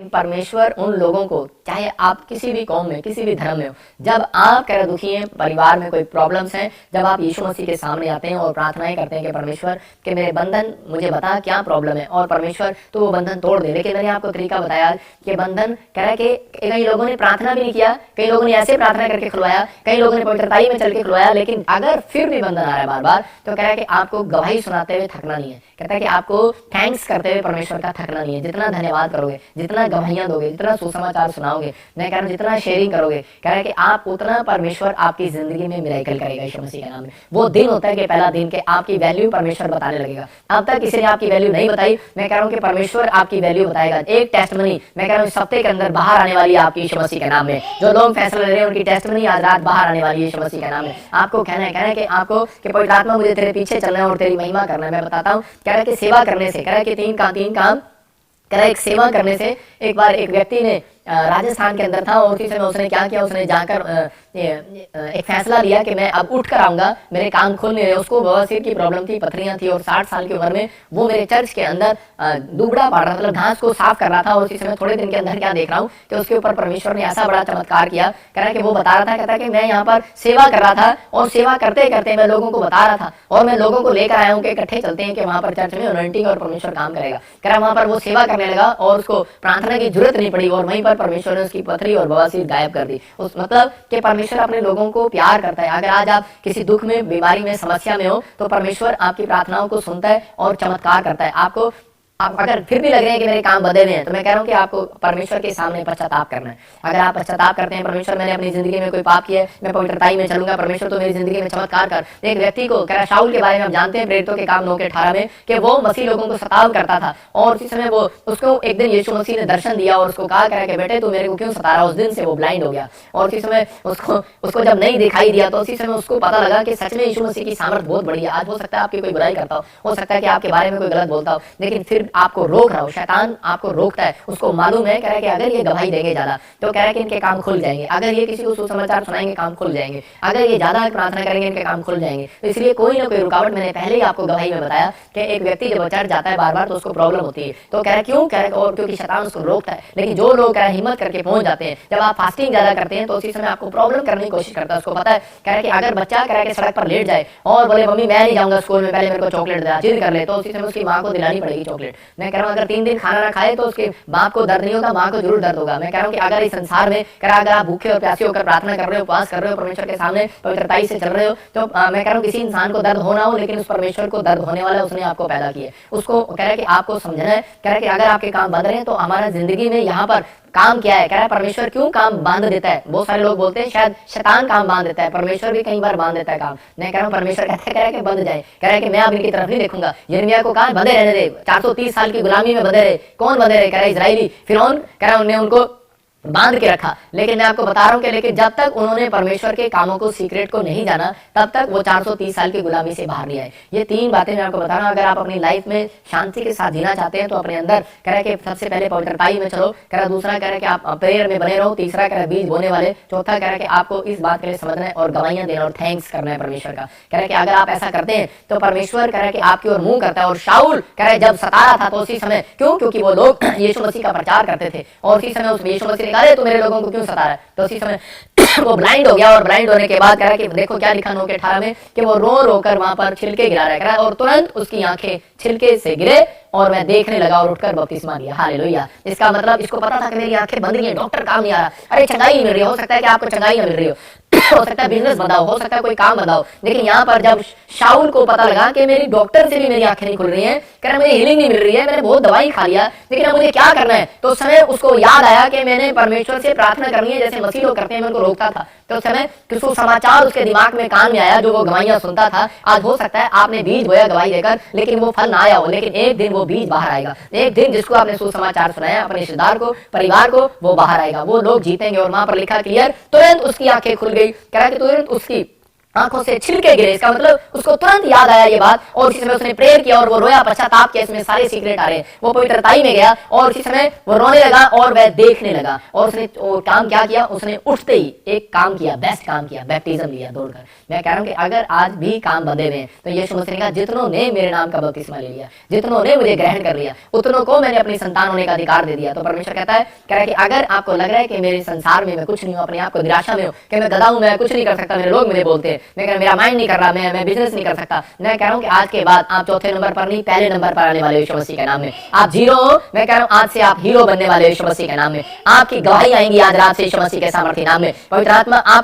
परमेश्वर उन लोगों को, चाहे आप किसी भी कौम में, किसी भी धर्म में हो, जब आप कह दुखी हैं, परिवार में कोई प्रॉब्लम्स हैं, जब आप यीशु मसीह के सामने आते हैं और प्रार्थनाएं करते हैं कि परमेश्वर कि मेरे बंधन, मुझे बता क्या प्रॉब्लम है, और परमेश्वर तो वो बंधन तोड़ दे। लेकिन मैंने आपको तरीका बताया कि बंधन कह रहा है कि कई लोगों ने प्रार्थना भी नहीं किया, कई लोगों ने ऐसे प्रार्थना करके खुलवाया, कई लोगों ने पवित्रताई में चल के खुलवाया, लेकिन अगर फिर भी बंधन आ रहा है बार बार, तो कह रहा है कि आपको गवाही सुनाते हुए थकना नहीं है। कहता है कि आपको थैंक्स करते हुए परमेश्वर का थकना नहीं है। जितना धन्यवाद करोगे, जितना गवाहियां दोगे, जितना सुसमाचार सुनाओगे, मैं कह रहा हूं जितना शेयरिंग करोगे, कह रहा है कि आप उतना परमेश्वर आपकी जिंदगी में मिरेकल करेगा यीशु मसीह के नाम में। वो दिन होता है कि पहला दिन के आपकी वैल्यू परमेश्वर बताने लगेगा। अब तक किसी ने आपकी वैल्यू नहीं बताई, मैं कह रहा हूं कि परमेश्वर आपकी वैल्यू बताएगा। एक टेस्टमनी मैं कह रहा हूं इस हफ्ते के अंदर बाहर आने वाली है आपकी यीशु मसीह के नाम में। जो लोग फैसला ले रहे हैं उनकी टेस्टमनी आज रात बाहर आने वाली है यीशु मसीह के नाम में। आपको कहना है कि आपको कि पवित्र आत्मा मुझे तेरे पीछे चलना है और तेरी महिमा करना है। मैं बताता हूं, कह रहा है कि सेवा करने से, कह रहा है कि तीन काम, कह रहा है एक सेवा करने से। एक बार एक व्यक्ति ने राजस्थान के अंदर था और उसी समय उसने क्या किया, उसने जाकर एक फैसला लिया कि मैं अब उठ कर आऊंगा, मेरे काम खुल नहीं रहे। उसको बवासीर की प्रॉब्लम थी, पथरियां थी, और 60 साल की उम्र में वो मेरे चर्च के अंदर दुबड़ा पड़ रहा था, मतलब घास को साफ कर रहा था। और उसी समय थोड़े दिन के अंदर क्या देख रहा हूँ कि उसके ऊपर परमेश्वर ने ऐसा बड़ा चमत्कार किया। कह रहा है कि वो बता रहा था, कहता है कि मैं यहाँ पर सेवा कर रहा था और सेवा करते करते मैं लोगों को बता रहा था और मैं लोगों को लेकर आया हूँ कि इकट्ठे चलते हैं कि वहां पर चर्च में अनॉइंटिंग और परमेश्वर काम करेगा। कह रहा वहां पर वो सेवा करने लगा और उसको प्रार्थना की जरूरत नहीं पड़ी और वहीं पर परमेश्वर ने उसकी पथरी और बवासीर गायब कर दी। उस मतलब कि परमेश्वर अपने लोगों को प्यार करता है। अगर आज आप किसी दुख में, बीमारी में, समस्या में हो, तो परमेश्वर आपकी प्रार्थनाओं को सुनता है और चमत्कार करता है। आपको आप अगर फिर भी लग रहे हैं कि मेरे काम बदले हुए हैं, तो मैं कह रहा हूं कि आपको परमेश्वर के सामने पश्चाताप करना है। अगर आप पश्चाताप करते हैं, परमेश्वर मैंने अपनी जिंदगी में कोई पाप किया है, मैं पवित्रताई में चलूंगा, परमेश्वर तो मेरी जिंदगी में चमत्कार कर। एक व्यक्ति को कह रहा, शाऊल के बारे में आप जानते हैं प्रेरितों के काम 9:18 में, कि वो मसीह लोगों को सताव करता था और उसी समय वो उसको एक दिन यीशु मसीह ने दर्शन दिया और उसको कहा, कह कि बेटे तू मेरे को क्यों सता रहा। उस दिन से वो ब्लाइंड हो गया और उसी समय उसको जब नहीं दिखाई दिया तो उसी समय उसको पता लगा कि सच में यीशु मसीह की सामर्थ बहुत बड़ी है। आज हो सकता है आपकी कोई बुराई करता हो सकता है कि आपके बारे में कोई गलत बोलता हो, लेकिन फिर आपको रोक रहा हो, शैतान आपको रोकता है। उसको मालूम है, कह रहा है कि अगर ये गवाही देंगे ज्यादा तो कह रहा है कि इनके काम खुल जाएंगे, अगर ये किसी को सुसमाचार सुनाएंगे काम खुल जाएंगे, अगर ये ज्यादा प्रार्थना करेंगे इनके काम खुल जाएंगे। तो इसलिए कोई ना कोई रुकावट, मैंने पहले ही आपको गवाही में बताया कि एक व्यक्ति जब चर्च जाता है बार बार तो उसको प्रॉब्लम होती है। तो कह रहा है क्यों, कह रहा है और क्योंकि शैतान उसको रोकता है। लेकिन जो लोग कह रहा है हिम्मत करके पहुंच जाते हैं, जब आप फास्टिंग ज्यादा करते हैं तो उसी समय आपको प्रॉब्लम करने की कोशिश करता है। उसको पता है, कह रहा है कि अगर बच्चा कह रहा है कि सड़क पर लेट जाए और बोले मम्मी मैं नहीं जाऊंगा स्कूल में, पहले मेरे को चॉकलेट दे, जिद कर ले, तो उसी समय उसकी माँ को दिलानी पड़ेगी चॉकलेट। मैं कह रहा हूँ अगर 3 दिन खाना ना खाए तो उसके बाप को दर्द नहीं होगा, माँ को जरूर दर्द होगा। मैं कह रहा हूँ कि अगर इस संसार में कह रहा, अगर आप भूखे और प्यासे होकर प्रार्थना कर रहे हो, उपवास कर रहे हो, परमेश्वर के सामने पवित्रताई से चल रहे हो, तो मैं कह रहा हूँ किसी इंसान को दर्द होना हो, लेकिन उस परमेश्वर को दर्द होने वाला उसने आपको पैदा किया। उसको कह रहा है कि आपको समझना है, कह रहा है कि अगर आपके काम बंद रहे हैं तो हमारा जिंदगी में यहाँ पर काम क्या है। कह रहा है परमेश्वर क्यों काम बांध देता है। बहुत सारे लोग बोलते हैं शायद शैतान काम बांध देता है, परमेश्वर भी कई बार बांध देता है काम। मैं कह रहा हूँ परमेश्वर कहता है, कह रहा है कि बंध जाए, कह रहा है कि मैं अब इनकी तरफ नहीं देखूंगा। यिर्मयाह को कहा बंधे रहने दे, 430 साल की गुलामी में बंधे रहे। कौन बंधे रहे, कह रहा है इजराइली। फिरौन कह रहा है उन्होंने उनको बांध के रखा। लेकिन मैं आपको बता रहा हूं कि लेकिन जब तक उन्होंने परमेश्वर के कामों को, सीक्रेट को नहीं जाना, तब तक वो 430 साल की गुलामी से बाहर नहीं आए। ये 3 बातें मैं आपको बता रहा हूं। अगर आप अपनी लाइफ में शांति के साथ जीना चाहते हैं तो अपने अंदर कह रहा है कि सबसे पहले पवित्रताई में चलो, कह रहा दूसरा कह रहा है कि आप प्रेयर में बने रहो, तीसरा कह रहा है बीज बोने वाले, चौथा कह रहा है कि आपको इस बात के लिए समझना है और गवाहियां देना और थैंक्स करना है परमेश्वर का। कह रहा है कि अगर आप ऐसा करते हैं तो परमेश्वर कह रहा है कि आपकी ओर मुंह करता है। और शाऊल कह रहा है जब सता रहा था तो उसी समय क्यों, क्योंकि वो लोग यीशु मसीह का प्रचार करते थे और उसी समय उस यीशु मसीह ने कहा तो मेरे लोगों को क्यों सता रहा है। तो उसी समय वो ब्लाइंड हो गया और ब्लाइंड होने के बाद कह रहा है कि देखो क्या लिखा 9:18 में, कि वो रो रो कर वहां पर छिलके गिरा रहा है और तुरंत उसकी आंखें छिलके से गिरे और मैं देखने लगा और उठकर बपतिस्मा लिया। हालेलुया। इसका मतलब इसको पता था कि मेरी आंखें बंद रही हैं, डॉक्टर काम नहीं आ रहा, अरे चंगाई नहीं मिल रही। हो सकता है कि आपको चंगाई ना मिल रही हो सकता है बिजनेस बदलाओ, हो सकता है कोई काम बदलाओ। लेकिन यहाँ पर जब शाऊल को पता लगा कि मेरी डॉक्टर से भी मेरी आंखें नहीं खुल रही हैं, कह रहा मुझे हीलिंग नहीं मिल रही है, मैंने बहुत दवाई खा लिया, लेकिन अब मुझे क्या करना है। तो उस समय उसको याद आया कि मैंने परमेश्वर से प्रार्थना करनी है जैसे मसीह लोग करते हैं, मैं उनको रोकता था। तो उस समय किसी समाचार उसके दिमाग में कान में आया जो वो गवाहियां सुनता था। आज हो सकता है आपने बीज बोया गवाही देकर, लेकिन वो फल ना आया हो, लेकिन एक दिन वो बीज बाहर आएगा। एक दिन जिसको आपने सुसमाचार सुनाया अपने रिश्तेदार को, परिवार को, वो बाहर आएगा, वो लोग जीतेंगे। और वहां पर लिखा क्लियर, तुरंत उसकी आंखें खुल गई। कह रहा कि तुरंत उसकी आंखों से छिलके गिरे। इसका मतलब उसको तुरंत याद आया ये बात, और उसी समय उसने प्रेयर किया और वो रोया, पश्चाताप किया, इसमें सारे सीक्रेट आ रहे हैं। वो पवित्रताई में गया और उसी समय वो रोने लगा और वह देखने लगा। और उसने काम क्या किया, उसने उठते ही एक काम किया, बेस्ट काम किया, बैप्टिज्म लिया दौड़कर। मैं कह रहा हूं कि अगर आज भी काम बंधे हुए हैं तो यीशु मसीह ने कहा, जितनों ने मेरे नाम का बपतिस्मा ले लिया, जितनों ने मुझे ग्रहण कर लिया, उतनों को मैंने अपनी संतान होने का अधिकार दे दिया। तो परमेश्वर कहता है, कह रहा है कि अगर आपको लग रहा है कि मेरे संसार में मैं कुछ नहीं हूं, अपने आप को निराशा में हूं कि मैं गधा हूं, मैं कुछ नहीं कर सकता, मेरे लोग मुझे बोलते हैं, मैं कह रहा मेरा माइंड नहीं कर रहा, मैं बिजनेस नहीं कर सकता, मैं कह रहा हूं कि आज के बाद आप चौथे नंबर पर नहीं, पहले नंबर पर आने वाले यीशु मसीह के नाम में। आप जीरो हो, मैं कह रहा हूं आज से आप हीरो बनने वाले यीशु मसीह के नाम में। आपकी गवाही आएंगी आज रात से यीशु मसीह के सामर्थ्य नाम में। पवित्र आत्मा आप